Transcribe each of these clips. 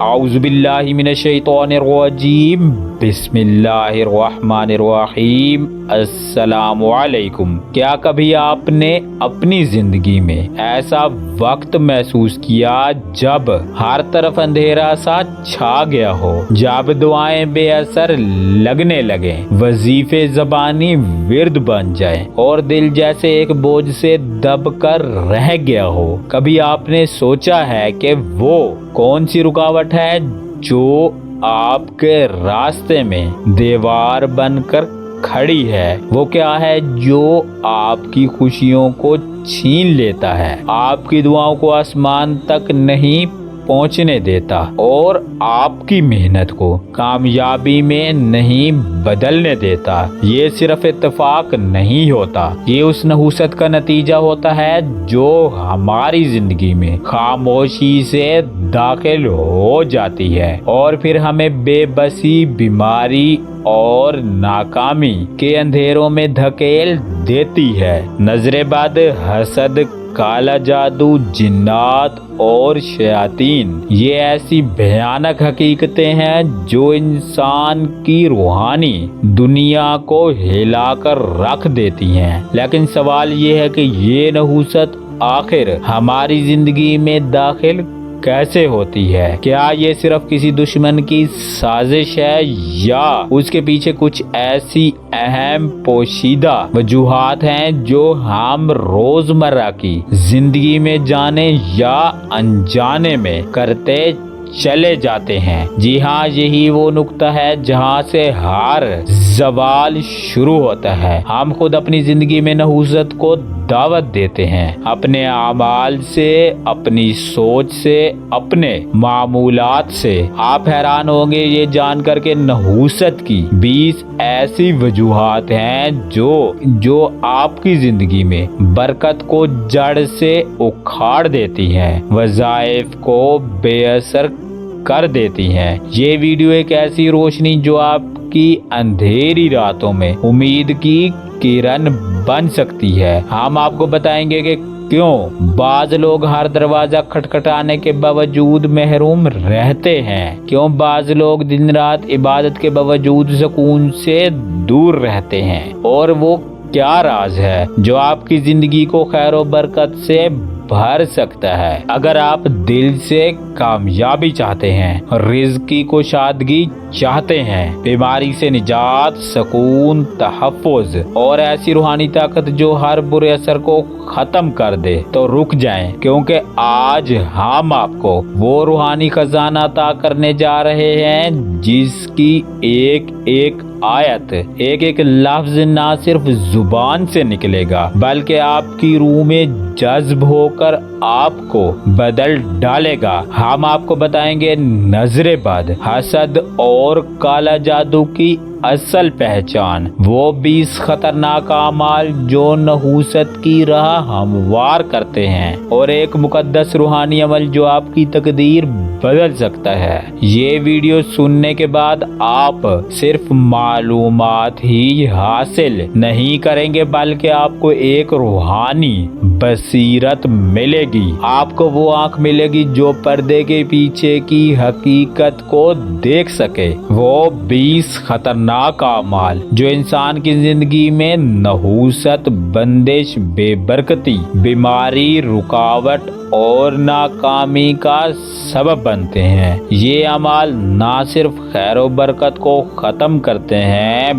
اعوذ باللہ من الشیطان الرجیم، بسم اللہ الرحمن الرحیم۔ السلام علیکم۔ کیا کبھی آپ نے اپنی زندگی میں ایسا وقت محسوس کیا جب ہر طرف اندھیرا سا چھا گیا ہو، جب دعائیں بے اثر لگنے لگیں، وظیفے زبانی ورد بن جائیں اور دل جیسے ایک بوجھ سے دب کر رہ گیا ہو؟ کبھی آپ نے سوچا ہے کہ وہ کون سی رکاوٹ ہے جو آپ کے راستے میں دیوار بن کر کھڑی ہے؟ وہ کیا ہے جو آپ کی خوشیوں کو چھین لیتا ہے، آپ کی دعاؤں کو آسمان تک نہیں پہنچنے دیتا اور آپ کی محنت کو کامیابی میں نہیں بدلنے دیتا؟ یہ صرف اتفاق نہیں ہوتا، یہ اس نحوست کا نتیجہ ہوتا ہے جو ہماری زندگی میں خاموشی سے داخل ہو جاتی ہے اور پھر ہمیں بے بسی، بیماری اور ناکامی کے اندھیروں میں دھکیل دیتی ہے۔ نظر بد، حسد، کالا جادو، جنات اور شیاطین، یہ ایسی بھیانک حقیقتیں ہیں جو انسان کی روحانی دنیا کو ہلا کر رکھ دیتی ہیں۔ لیکن سوال یہ ہے کہ یہ نحوست آخر ہماری زندگی میں داخل کیسے ہوتی ہے؟ کیا یہ صرف کسی دشمن کی سازش ہے یا اس کے پیچھے کچھ ایسی اہم پوشیدہ وجوہات ہیں جو ہم روزمرہ کی زندگی میں جانے یا انجانے میں کرتے چلے جاتے ہیں؟ جی ہاں، یہی وہ نقطہ ہے جہاں سے ہر زوال شروع ہوتا ہے۔ ہم خود اپنی زندگی میں نحوست کو دعوت دیتے ہیں، اپنے اعمال سے، اپنی سوچ سے، اپنے معمولات سے۔ آپ حیران ہوں گے یہ جان کر کہ نحوست کی 20 ایسی وجوہات ہیں جو آپ کی زندگی میں برکت کو جڑ سے اکھاڑ دیتی ہیں، وظائف کو بے اثر کر دیتی ہیں۔ یہ ویڈیو ایک ایسی روشنی جو آپ کی اندھیری راتوں میں امید کی کرن بن سکتی ہے۔ ہم آپ کو بتائیں گے کہ کیوں بعض لوگ ہر دروازہ کھٹکھٹانے کے باوجود محروم رہتے ہیں، کیوں بعض لوگ دن رات عبادت کے باوجود سکون سے دور رہتے ہیں، اور وہ کیا راز ہے جو آپ کی زندگی کو خیر و برکت سے بھر سکتا ہے۔ اگر آپ دل سے کامیابی چاہتے ہیں، رزق کی کشادگی چاہتے ہیں، بیماری سے نجات، سکون، تحفظ اور ایسی روحانی طاقت جو ہر برے اثر کو ختم کر دے، تو رک جائیں، کیونکہ آج ہم آپ کو وہ روحانی خزانہ عطا کرنے جا رہے ہیں جس کی ایک ایک آیت، ایک ایک لفظ نہ صرف زبان سے نکلے گا بلکہ آپ کی روح میں جذب ہو کر آپ کو بدل ڈالے گا۔ ہم آپ کو بتائیں گے نظر بد، حسد اور کالا جادو کی اصل پہچان، وہ 20 خطرناک اعمال جو نحوست کی راہ ہموار کرتے ہیں، اور ایک مقدس روحانی عمل جو آپ کی تقدیر بدل سکتا ہے۔ یہ ویڈیو سننے کے بعد آپ صرف معلومات ہی حاصل نہیں کریں گے بلکہ آپ کو ایک روحانی بصیرت ملے گی، آپ کو وہ آنکھ ملے گی جو پردے کے پیچھے کی حقیقت کو دیکھ سکے، وہ 20 خطرناک اعمال جو انسان کی زندگی میں نحوست، بندش، بے برکتی، بیماری، رکاوٹ اور ناکامی کا سبب بنتے ہیں۔ یہ اعمال نہ صرف خیر و برکت کو ختم کرتے ہیں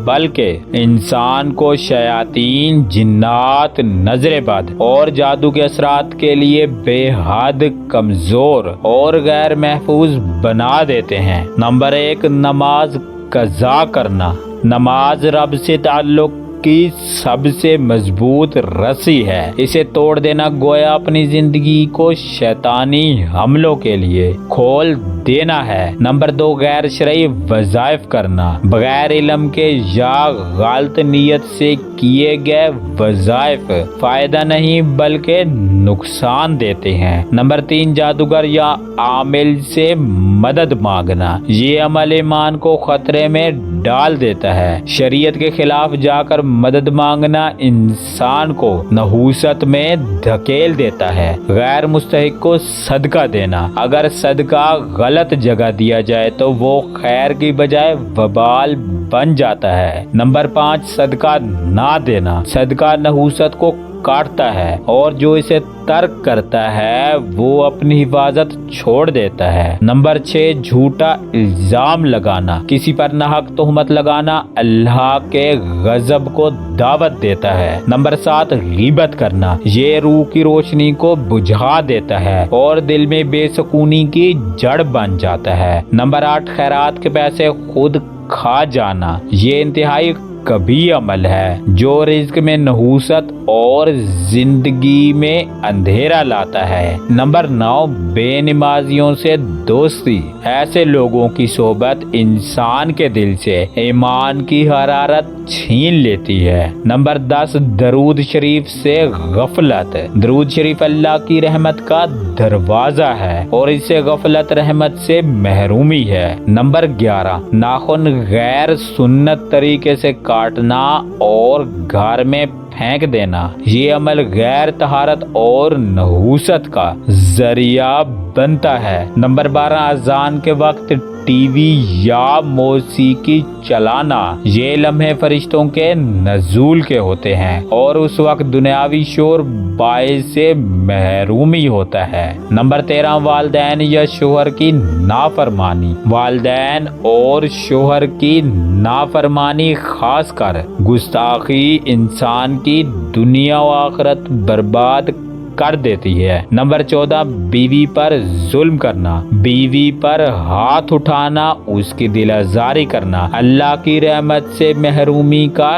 بلکہ انسان کو شیاطین، جنات، نظر بد اور جادو کے اثرات کے لیے بے حد کمزور اور غیر محفوظ بنا دیتے ہیں۔ نمبر 1، نماز قضا کرنا۔ نماز رب سے تعلق کی سب سے مضبوط رسی ہے، اسے توڑ دینا گویا اپنی زندگی کو شیطانی حملوں کے لیے کھول دینا ہے۔ نمبر 2، غیر شرعی وظائف کرنا۔ بغیر علم کے یا غلط نیت سے کیے گئے وظائف فائدہ نہیں بلکہ نقصان دیتے ہیں۔ نمبر 3، جادوگر یا عامل سے مدد مانگنا، یہ عمل ایمان کو خطرے میں ڈال دیتا ہے۔ شریعت کے خلاف جا کر مدد مانگنا انسان کو نحوست میں دھکیل دیتا ہے۔ غیر مستحق کو صدقہ دینا، اگر صدقہ غلط جگہ دیا جائے تو وہ خیر کی بجائے وبال بن جاتا ہے۔ نمبر 5، صدقہ نہ دینا، صدقہ نحوست کو کاٹتا ہے اور جو اسے ترک کرتا ہے وہ اپنی حفاظت چھوڑ دیتا ہے۔ نمبر 6، جھوٹا الزام لگانا، کسی پر ناحق تہمت لگانا اللہ کے غضب کو دعوت دیتا ہے۔ نمبر 7، غیبت کرنا، یہ روح کی روشنی کو بجھا دیتا ہے اور دل میں بے سکونی کی جڑ بن جاتا ہے۔ نمبر 8، خیرات کے پیسے خود کھا جانا، یہ انتہائی کبھی عمل ہے جو رزق میں نحوست اور زندگی میں اندھیرا لاتا ہے۔ نمبر 9، بے نمازیوں سے دوستی، ایسے لوگوں کی صحبت انسان کے دل سے ایمان کی حرارت چھین لیتی ہے۔ نمبر 10، درود شریف سے غفلت، درود شریف اللہ کی رحمت کا دروازہ ہے اور اس سے غفلت رحمت سے محرومی ہے۔ نمبر 11، ناخن غیر سنت طریقے سے کاٹنا اور گھر میں پھینک دینا، یہ عمل غیر طہارت اور نحوست کا ذریعہ بنتا ہے۔ نمبر 12، اذان کے وقت ٹی وی یا موسیقی چلانا، یہ لمحے فرشتوں کے نزول کے ہوتے ہیں اور اس وقت دنیاوی شور باعث سے محرومی ہوتا ہے۔ نمبر 13، والدین یا شوہر کی نافرمانی، والدین اور شوہر کی نافرمانی خاص کر گستاخی انسان کی دنیا و آخرت برباد کر دیتی ہے۔ نمبر 14، بیوی پر ظلم کرنا، بیوی پر ہاتھ اٹھانا، اس کی دل آزاری کرنا اللہ کی رحمت سے محرومی کا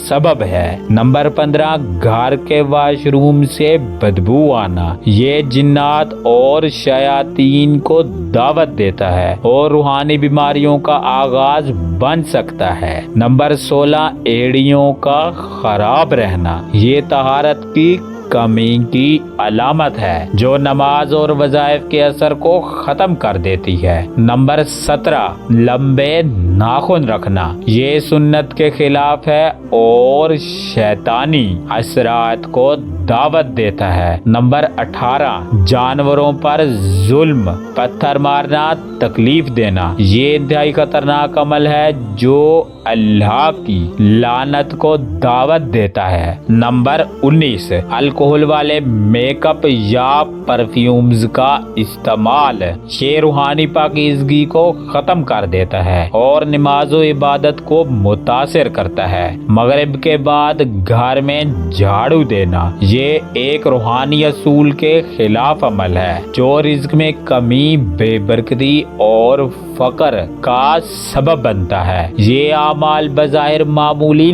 سبب ہے۔ نمبر 15، گھر کے واش روم سے بدبو آنا، یہ جنات اور شیاطین کو دعوت دیتا ہے اور روحانی بیماریوں کا آغاز بن سکتا ہے۔ نمبر 16، ایڑیوں کا خراب رہنا، یہ طہارت کی کمی کی علامت ہے جو نماز اور وظائف کے اثر کو ختم کر دیتی ہے۔ نمبر 17، لمبے ناخن رکھنا، یہ سنت کے خلاف ہے اور شیطانی اثرات کو دعوت دیتا ہے۔ نمبر 18، جانوروں پر ظلم، پتھر مارنا، تکلیف دینا، یہ انتہائی خطرناک عمل ہے جو اللہ کی لعنت کو دعوت دیتا ہے۔ نمبر 19، الکحل والے میک اپ یا پرفیومز کا استعمال، یہ روحانی پاکیزگی کو ختم کر دیتا ہے اور نماز و عبادت کو متاثر کرتا ہے۔ مغرب کے بعد گھر میں جھاڑو دینا، یہ ایک روحانی اصول کے خلاف عمل ہے جو رزق میں کمی، بے برکتی اور فقر کا سبب بنتا ہے۔ یہ اعمال بظاہر معمولی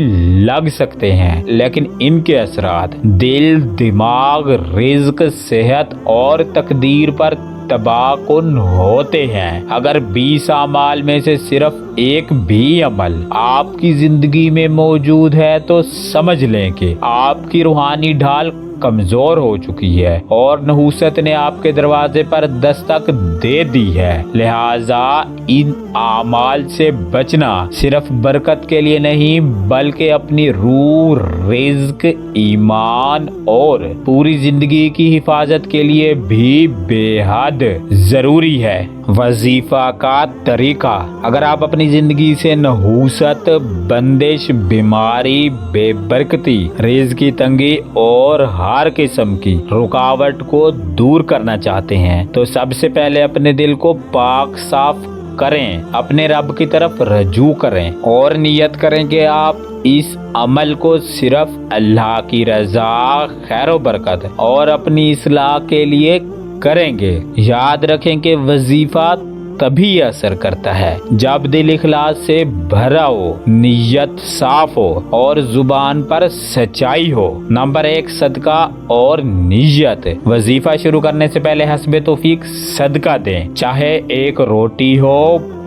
لگ سکتے ہیں لیکن ان کے اثرات دل، دماغ، رزق، صحت اور تقدیر پر تباہ کن ہوتے ہیں۔ اگر 20 اعمال میں سے صرف ایک بھی عمل آپ کی زندگی میں موجود ہے تو سمجھ لیں کہ آپ کی روحانی ڈھال کمزور ہو چکی ہے اور نحوست نے آپ کے دروازے پر دستک دے دی ہے۔ لہٰذا ان اعمال سے بچنا صرف برکت کے لیے نہیں بلکہ اپنی روح، رزق، ایمان اور پوری زندگی کی حفاظت کے لیے بھی بے حد ضروری ہے۔ وظیفہ کا طریقہ، اگر آپ اپنی زندگی سے نحوست، بندش، بیماری، بے برکتی، رزق کی تنگی اور ہر قسم کی رکاوٹ کو دور کرنا چاہتے ہیں تو سب سے پہلے اپنے دل کو پاک صاف کریں، اپنے رب کی طرف رجوع کریں اور نیت کریں کہ آپ اس عمل کو صرف اللہ کی رضا، خیر و برکت اور اپنی اصلاح کے لیے کریں گے۔ یاد رکھیں کہ وظیفہ تبھی اثر کرتا ہے جب دل اخلاص سے بھرا ہو، نیت صاف ہو اور زبان پر سچائی ہو۔ نمبر 1، صدقہ اور نیت، وظیفہ شروع کرنے سے پہلے حسب توفیق صدقہ دیں، چاہے ایک روٹی ہو،